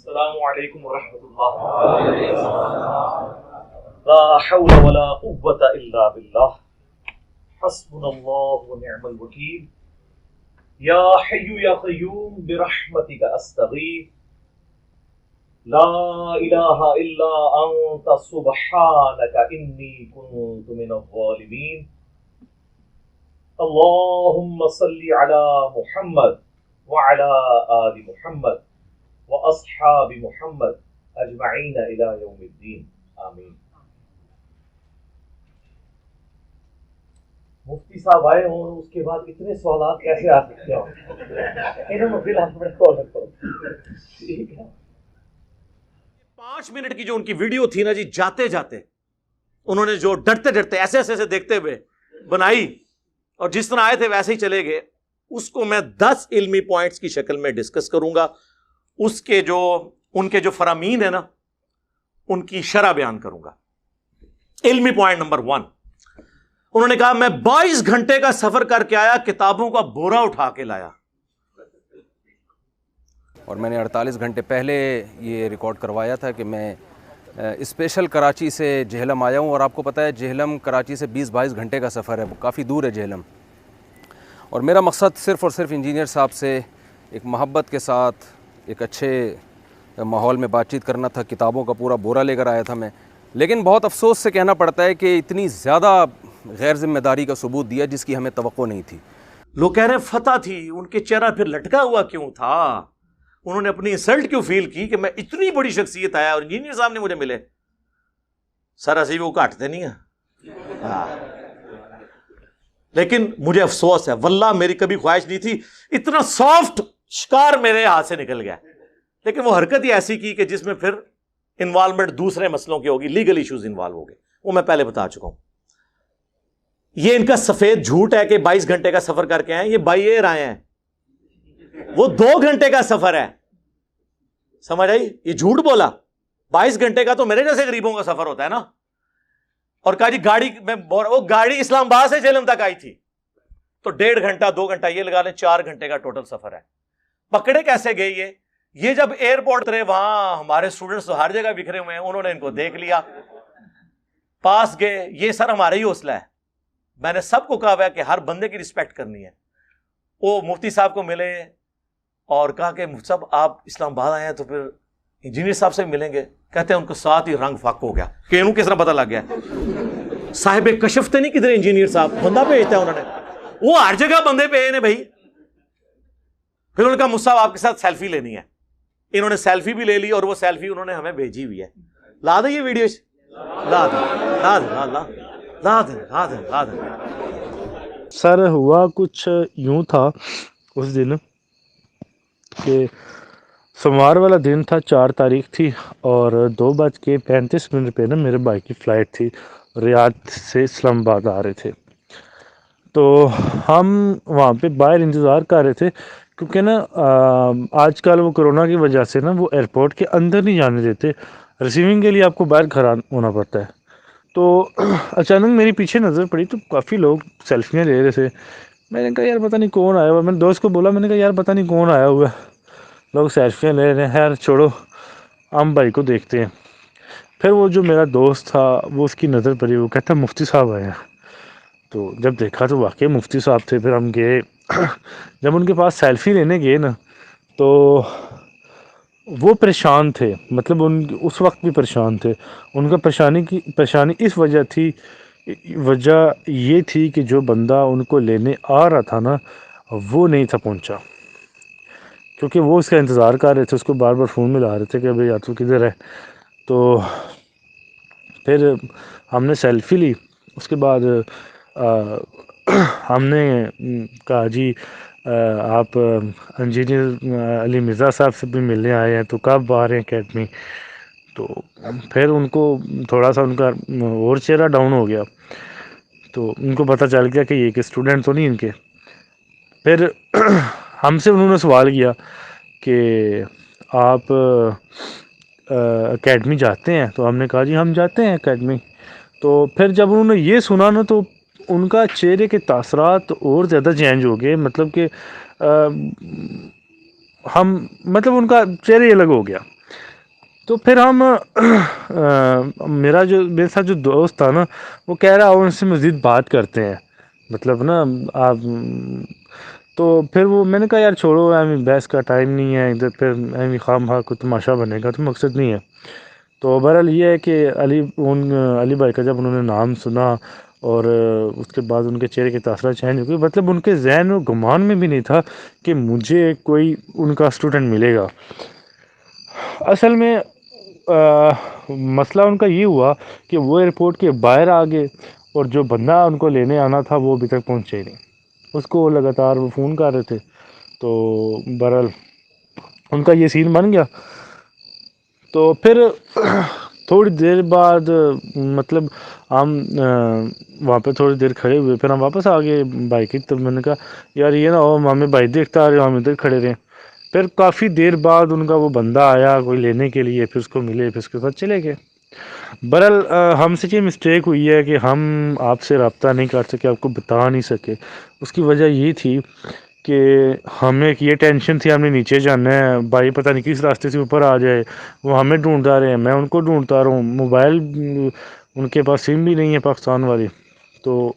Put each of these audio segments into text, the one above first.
السلام علیکم ورحمۃ اللہ. لا حول ولا قوة الا باللہ. حسبنا اللہ ونعم الوکیل. یا حی یا قیوم برحمتک استغیث. لا الہ الا انت سبحانک انی کنت من الظالمین. اللہم صلی علی محمد وعلی آل محمد واصحاب محمد اجمعین الی یوم الدین. آمین. مفتی صاحب آئے ہوں اور اس کے بعد اتنے سوالات کیسے آ سکتے ہوں؟ انہوں نے فی الحال بڑے کال رکھو. ٹھیک ہے. 5 منٹ کی جو ان کی ویڈیو تھی نا جی، جاتے جاتے انہوں نے جو ڈرتے ڈرتے ایسے ایسے دیکھتے ہوئے بنائی اور جس طرح آئے تھے ویسے ہی چلے گئے، اس کو میں 10 علمی پوائنٹس کی شکل میں ڈسکس کروں گا. اس کے جو ان کے جو فرامین ہیں نا ان کی شرح بیان کروں گا. علمی پوائنٹ نمبر 1، انہوں نے کہا میں 22 گھنٹے کا سفر کر کے آیا، کتابوں کا بورا اٹھا کے لایا. اور میں نے 48 گھنٹے پہلے یہ ریکارڈ کروایا تھا کہ میں اسپیشل کراچی سے جہلم آیا ہوں، اور آپ کو پتہ ہے جہلم کراچی سے 20-22 گھنٹے کا سفر ہے، کافی دور ہے جہلم. اور میرا مقصد صرف اور صرف انجینئر صاحب سے ایک محبت کے ساتھ ایک اچھے ماحول میں بات چیت کرنا تھا. کتابوں کا پورا بورا لے کر آیا تھا میں، لیکن بہت افسوس سے کہنا پڑتا ہے کہ اتنی زیادہ غیر ذمہ داری کا ثبوت دیا جس کی ہمیں توقع نہیں تھی. لوگ کہہ رہے ہیں فتح تھی، ان کے چہرہ پھر لٹکا ہوا کیوں تھا؟ انہوں نے اپنی انسلٹ کیوں فیل کی کہ میں اتنی بڑی شخصیت آیا اور انجینئر صاحب نے مجھے ملے؟ سر اسی وہ کاٹتے نہیں ہیں. لیکن مجھے افسوس ہے، واللہ میری کبھی خواہش نہیں تھی. اتنا سافٹ شکار میرے ہاتھ سے نکل گیا، لیکن وہ حرکت ہی ایسی کی کہ جس میں پھر انوالومنٹ دوسرے مسئلوں کی ہوگی، لیگل ایشوز انوالو ہو گئے، وہ میں پہلے بتا چکا ہوں. یہ ان کا سفید جھوٹ ہے کہ 22 گھنٹے کا سفر کر کے آئے. یہ بائی ایئر آئے ہیں، وہ 2 گھنٹے کا سفر ہے. سمجھ آئی؟ یہ جھوٹ بولا. 22 گھنٹے کا تو میرے جیسے غریبوں کا سفر ہوتا ہے نا. اور کہا جی گاڑی میں وہ گاڑی اسلام آباد سے جہلم تک آئی تھی، تو 1.5 گھنٹہ 2 گھنٹہ یہ لگا لیں، 4 گھنٹے کا ٹوٹل سفر ہے. پکڑے کیسے گئے یہ جب ایئرپورٹ اترے وہاں ہمارے اسٹوڈنٹس تو ہر جگہ بکھرے ہوئے ہیں، انہوں نے ان کو دیکھ لیا، پاس گئے. یہ سر ہمارا ہی حوصلہ ہے. میں نے سب کو کہا ہوا ہے کہ ہر بندے کی رسپیکٹ کرنی ہے. وہ مفتی صاحب کو ملے اور کہا کہ مفتی صاحب آپ اسلام آباد آئے ہیں تو پھر انجینئر صاحب سے ملیں گے. کہتے ہیں ان کو ساتھ ہی رنگ فاق ہو گیا کہ انہوں کس طرح پتہ لگ گیا. صاحب کشف تے نہیں کدھر انجینئر صاحب بندہ بھیجتا ہے انہوں نے، وہ ہر جگہ بندے بھیجے نے بھائی. پھر انہوں نے کہا مفتی صاحب آپ کے ساتھ سیلفی لینی ہے. انہوں نے سیلفی بھی لے لی اور وہ سیلفی انہوں نے ہمیں بھیجی ہوئی ہے. لا دیں یہ ویڈیو، لا دیں لا دیں لا دیں لا دیں لا دیں لا دیں. سر ہوا کچھ یوں تھا اس دن کہ سوموار والا دن تھا، 4 تاریخ تھی، اور 2:35 پہ نا میرے بھائی کی فلائٹ تھی. ریاض سے اسلام آباد آ رہے تھے، تو ہم وہاں پہ باہر انتظار کر رہے تھے کیونکہ نا آج کل وہ کرونا کی وجہ سے نا وہ ایئرپورٹ کے اندر نہیں جانے دیتے، ریسیونگ کے لیے آپ کو باہر کھڑا ہونا پڑتا ہے. تو اچانک میری پیچھے نظر پڑی تو کافی لوگ سیلفیاں لے رہے تھے. میں نے کہا یار پتہ نہیں کون آیا ہوا. میں نے دوست کو بولا، میں نے کہا یار پتہ نہیں کون آیا ہوا ہے، لوگ سیلفیاں لے رہے ہیں. خیر چھوڑو، ہم بھائی کو دیکھتے ہیں. پھر وہ جو میرا دوست تھا وہ اس کی نظر پڑی، وہ کہتا مفتی صاحب آئے ہیں. تو جب دیکھا تو واقعی مفتی صاحب تھے. پھر ہم گئے، جب ان کے پاس سیلفی لینے گئے نا تو وہ پریشان تھے، مطلب اس وقت بھی پریشان تھے. ان کا پریشانی اس وجہ تھی، وجہ یہ تھی کہ جو بندہ ان کو لینے آ رہا تھا نا وہ نہیں تھا پہنچا، کیونکہ وہ اس کا انتظار کر رہے تھے. اس کو بار بار فون ملا رہے تھے کہ بھئی تو کدھر ہے. تو پھر ہم نے سیلفی لی. اس کے بعد ہم نے کہا جی آپ انجینئر علی مرزا صاحب سے بھی ملنے آئے ہیں، تو کب آ رہے ہیں اکیڈمی؟ تو پھر ان کو تھوڑا سا ان کا اور چہرہ ڈاؤن ہو گیا، تو ان کو پتہ چل گیا کہ یہ کہ اسٹوڈنٹ تو نہیں ان کے. پھر ہم سے انہوں نے سوال کیا کہ آپ اکیڈمی جاتے ہیں؟ تو ہم نے کہا جی ہم جاتے ہیں اکیڈمی. تو پھر جب انہوں نے یہ سنا نا تو ان کا چہرے کے تاثرات اور زیادہ چینج ہو گئے. مطلب کہ ان کا چہرہ ہی الگ ہو گیا. تو پھر ہم میرے ساتھ جو دوست تھا نا وہ کہہ رہا ان سے مزید بات کرتے ہیں، مطلب نا آپ، تو پھر وہ میں نے کہا یار چھوڑو، بحث کا ٹائم نہیں ہے ادھر، پھر خواہ مخواہ کو تماشا بنے گا تو مقصد نہیں ہے۔ تو بہرحال یہ ہے کہ علی بھائی کا جب انہوں نے نام سنا اور اس کے بعد ان کے چہرے کے تاثرات چینج ہو گئی، مطلب ان کے ذہن و گمان میں بھی نہیں تھا کہ مجھے کوئی ان کا اسٹوڈنٹ ملے گا۔ اصل میں مسئلہ ان کا یہ ہوا کہ وہ ایئرپورٹ کے باہر آ گئے اور جو بندہ ان کو لینے آنا تھا وہ ابھی تک پہنچے ہی نہیں، اس کو لگاتار وہ فون کر رہے تھے۔ تو بہرحال ان کا یہ سین بن گیا۔ تو پھر تھوڑی دیر بعد مطلب ہم وہاں پہ تھوڑی دیر کھڑے ہوئے، پھر ہم واپس آ گئے بائک کی طرف۔ میں نے کہا یار یہ نہ ہو ہمیں بھائی دیکھتا آ رہے، ہم ادھر کھڑے رہے۔ پھر کافی دیر بعد ان کا وہ بندہ آیا کوئی لینے کے لیے، پھر اس کو ملے، پھر اس کے ساتھ چلے گئے۔ بہرحال ہم سے یہ مسٹیک ہوئی ہے کہ ہم آپ سے رابطہ نہیں کر سکے، آپ کو بتا نہیں سکے۔ اس کی وجہ یہ تھی کہ ہمیں ایک یہ ٹینشن تھی ہم نے نیچے جانا ہے، بھائی پتہ نہیں کس راستے سے اوپر آ جائے، وہ ہمیں ڈھونڈتا رہے ہیں، میں ان کو ڈھونڈتا رہا ہوں، موبائل ان کے پاس سم بھی نہیں ہے پاکستان والی۔ تو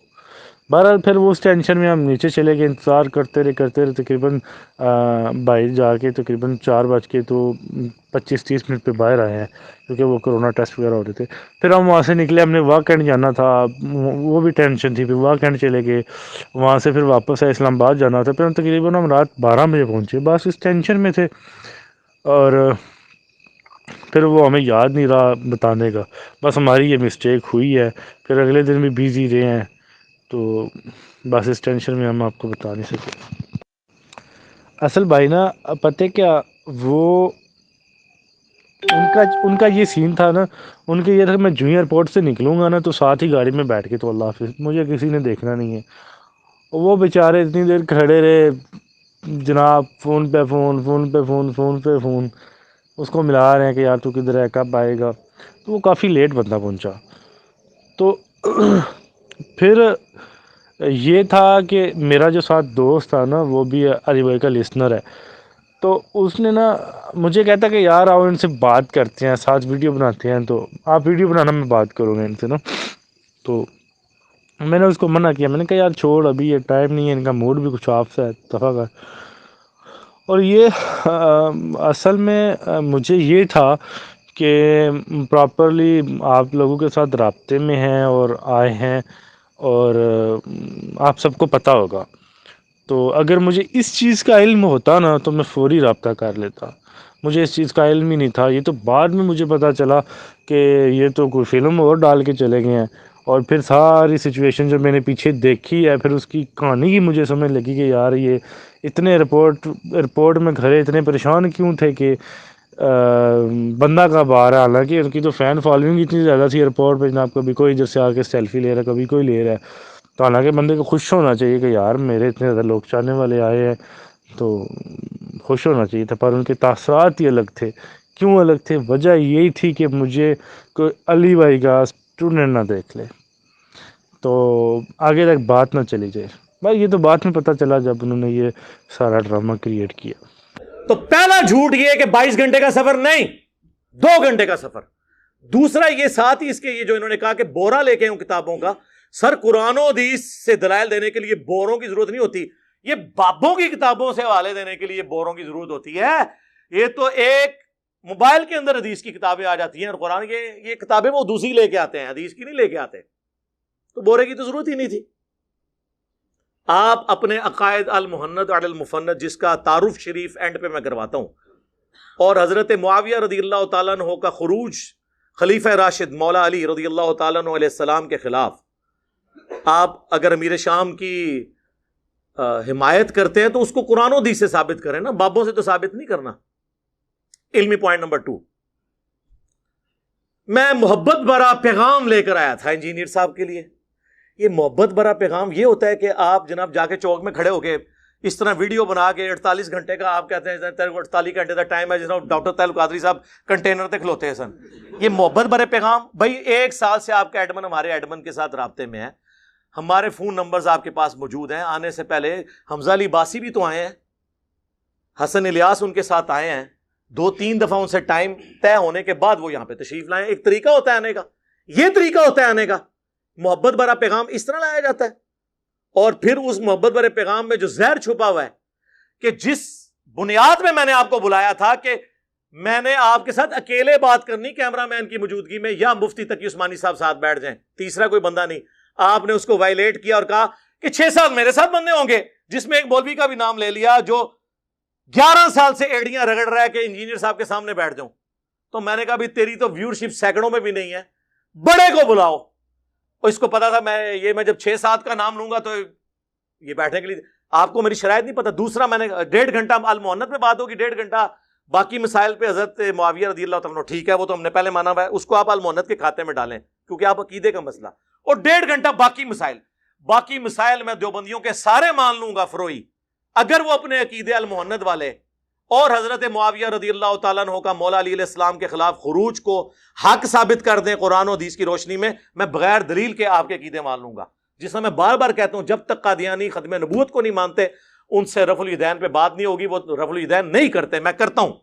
بہرحال پھر وہ اس ٹینشن میں ہم نیچے چلے گئے، انتظار کرتے رہے تقریباً باہر جا کے تقریباً 4:25-30 پہ باہر آئے ہیں، کیونکہ وہ کرونا ٹیسٹ وغیرہ ہو رہے تھے۔ پھر ہم وہاں سے نکلے، ہم نے واہ کینڈ جانا تھا، وہ بھی ٹینشن تھی، پھر واہ کینڈ چلے گئے، وہاں سے پھر واپس آئے، اسلام آباد جانا تھا، پھر تقریباً ہم رات 12 بجے پہنچے، بس اس ٹینشن میں تھے۔ اور پھر وہ ہمیں یاد نہیں رہا بتانے کا، بس ہماری یہ مسٹیک ہوئی ہے۔ پھر اگلے دن بھی بیزی رہے ہیں، تو بس اس ٹینشن میں ہم آپ کو بتا نہیں سکے۔ اصل بھائی نا پتہ کیا، وہ ان کا یہ سین تھا نا، ان کے یہ تھا کہ میں جو ایئرپورٹ سے نکلوں گا نا تو ساتھ ہی گاڑی میں بیٹھ کے تو اللہ حافظ، مجھے کسی نے دیکھنا نہیں ہے۔ وہ بیچارے اتنی دیر کھڑے رہے جناب، فون پہ فون، فون پہ فون، فون پہ فون، اس کو ملا رہے ہیں کہ یار تو کدھر ہے، کب آئے گا۔ تو وہ کافی لیٹ بندہ پہنچا۔ تو پھر یہ تھا کہ میرا جو ساتھ دوست تھا نا وہ بھی علی بھائی کا لسنر ہے، تو اس نے نا مجھے کہتا کہ یار آؤ ان سے بات کرتے ہیں، ساتھ ویڈیو بناتے ہیں، تو آپ ویڈیو بنانا میں بات کروں گا ان سے نا۔ تو میں نے اس کو منع کیا، میں نے کہا یار چھوڑ، ابھی یہ ٹائم نہیں ہے، ان کا موڈ بھی کچھ آف سا ہے، دفعہ کر۔ اور یہ اصل میں مجھے یہ تھا کہ پراپرلی آپ لوگوں کے ساتھ رابطے میں ہیں اور آئے ہیں، اور آپ سب کو پتہ ہوگا، تو اگر مجھے اس چیز کا علم ہوتا نا تو میں فوری رابطہ کر لیتا۔ مجھے اس چیز کا علم ہی نہیں تھا، یہ تو بعد میں مجھے پتہ چلا کہ یہ تو کوئی فلم اور ڈال کے چلے گئے ہیں۔ اور پھر ساری سچویشن جو میں نے پیچھے دیکھی ہے، پھر اس کی کہانی کی مجھے سمجھ لگی کہ یار یہ اتنے ایئرپورٹ میں گھرے اتنے پریشان کیوں تھے کہ بندہ کا بار ہے۔ حالانکہ ان کی تو فین فالوئنگ اتنی زیادہ تھی ایئرپورٹ پہ جناب، کبھی کوئی ادھر سے آ کے سیلفی لے رہا ہے، کبھی کوئی لے رہا ہے۔ تو حالانکہ بندے کو خوش ہونا چاہیے کہ یار میرے اتنے زیادہ لوگ چاہنے والے آئے ہیں، تو خوش ہونا چاہیے تھا، پر ان کے تاثرات ہی الگ تھے۔ کیوں الگ تھے؟ وجہ یہی تھی کہ مجھے کوئی علی بھائی کا اسٹوڈنٹ نہ دیکھ لے، تو آگے تک بات نہ چلی جائے۔ بھائی یہ تو بعد میں پتہ چلا جب انہوں نے یہ سارا ڈرامہ کریٹ کیا۔ تو پہلا جھوٹ یہ کہ 22 گھنٹے کا سفر نہیں، 2 گھنٹے کا سفر۔ دوسرا یہ ساتھ ہی اس کے یہ جو انہوں نے کہا کہ بورا لے کے ہوں کتابوں کا، سر قرآن و حدیث سے دلائل دینے کے لیے بوروں کی ضرورت نہیں ہوتی، یہ بابوں کی کتابوں سے حوالے دینے کے لیے بوروں کی ضرورت ہوتی ہے۔ یہ تو ایک موبائل کے اندر حدیث کی کتابیں آ جاتی ہیں، اور قرآن یہ کتابیں وہ دوسری لے کے آتے ہیں، حدیث کی نہیں لے کے آتے، تو بورے کی تو ضرورت ہی نہیں تھی۔ آپ اپنے عقائد المحند علی المفند جس کا تعارف شریف اینڈ پہ میں کرواتا ہوں، اور حضرت معاویہ رضی اللہ تعالیٰ عنہ کا خروج خلیفہ راشد مولا علی رضی اللہ تعالیٰ عنہ علیہ السلام کے خلاف، آپ اگر امیر شام کی حمایت کرتے ہیں تو اس کو قرآن و حدیث سے ثابت کریں نا، بابوں سے تو ثابت نہیں کرنا۔ علمی پوائنٹ نمبر 2، میں محبت بھرا پیغام لے کر آیا تھا انجینئر صاحب کے لیے۔ یہ محبت بھرا پیغام یہ ہوتا ہے کہ آپ جناب جا کے چوک میں کھڑے ہو کے اس طرح ویڈیو بنا کے 48 گھنٹے کا آپ کہتے ہیں 48 گھنٹے کا ٹائم ہے، جس طرح ڈاکٹر طاہر القادری صاحب کنٹینر تک کھلوتے ہیں سن، یہ محبت بھرے پیغام؟ بھائی 1 سال سے آپ کا ایڈمن ہمارے ایڈمن کے ساتھ رابطے میں ہے، ہمارے فون نمبرز آپ کے پاس موجود ہیں، آنے سے پہلے حمزہ علی باسی بھی تو آئے ہیں، حسن الیاس ان کے ساتھ آئے ہیں، 2-3 دفعہ ان سے ٹائم طے ہونے کے بعد وہ یہاں پہ تشریف لائیں. ایک طریقہ ہوتا ہے آنے کا, یہ طریقہ ہوتا ہے آنے کا. محبت بھرا پیغام اس طرح لایا جاتا ہے. اور پھر اس محبت بھرے پیغام میں جو زہر چھپا ہوا ہے, کہ جس بنیاد میں میں نے آپ کو بلایا تھا کہ میں نے آپ کے ساتھ اکیلے بات کرنی کیمرہ مین کی موجودگی میں, یا مفتی تقی عثمانی صاحب ساتھ بیٹھ جائیں, تیسرا کوئی بندہ نہیں. آپ نے اس کو وائلیٹ کیا اور کہا کہ 6 سال میرے ساتھ بندے ہوں گے, جس میں ایک مولوی کا بھی نام لے لیا جو 11 سال سے ایڑیاں رگڑ رہا ہے کہ انجینئر صاحب کے سامنے بیٹھ جاؤں. تو میں نے کہا بھی تیری تو ویورشپ سینکڑوں میں بھی نہیں ہے, بڑے کو بلاؤ. اور اس کو پتا تھا میں جب 6-7 کا نام لوں گا تو یہ بیٹھنے کے لیے, آپ کو میری شرائط نہیں پتا. دوسرا میں نے 1.5 گھنٹہ المؤنت میں بات ہوگی, 1.5 گھنٹہ باقی مسائل پہ حضرت معاویہ رضی اللہ تعالیٰ عنہ, ٹھیک ہے وہ تو ہم نے پہلے مانا ہوا ہے, اس کو آپ المؤنت کے کھاتے میں ڈالیں کیونکہ آپ عقیدے کا مسئلہ. اور 1.5 گھنٹہ باقی مسائل میں دیوبندیوں کے سارے مان لوں گا فروئی, اگر وہ اپنے عقیدے المؤنت والے اور حضرت معاویہ رضی اللہ تعالیٰ عنہ کا مولا علی علیہ السلام کے خلاف خروج کو حق ثابت کر دیں قرآن و حدیث کی روشنی میں بغیر دلیل کے آپ کے عقیدے مان لوں گا. جس میں بار بار کہتا ہوں, جب تک قادیانی ختم نبوت کو نہیں مانتے ان سے رفع الیدین پہ بات نہیں ہوگی. وہ رفع الیدین نہیں کرتے, میں کرتا ہوں.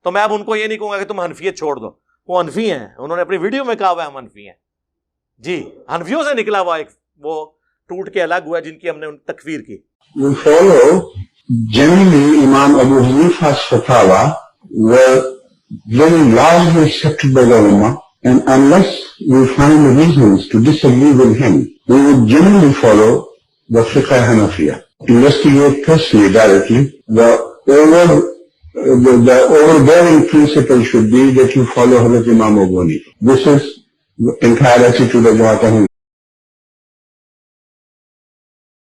تو میں اب ان کو یہ نہیں کہوں گا کہ تم حنفیت چھوڑ دو, وہ حنفی ہیں, انہوں نے اپنی ویڈیو میں کہا ہوا ہے ہم حنفی ہیں. جی, حنفیوں سے نکلا ہوا ایک وہ ٹوٹ کے الگ ہوا جن کی ہم نے تکفیر کی. We follow generally Imam Abu Hanifa's fatwa were very largely accepted by the ulama, and unless we find reasons to disagree with him, we would generally follow the fiqh Hanafiya. Investigate personally directly. The overbearing principle should be that you follow Hazrat Imam Abu Hanifa. This is the entire attitude of Jamaat Ahmad.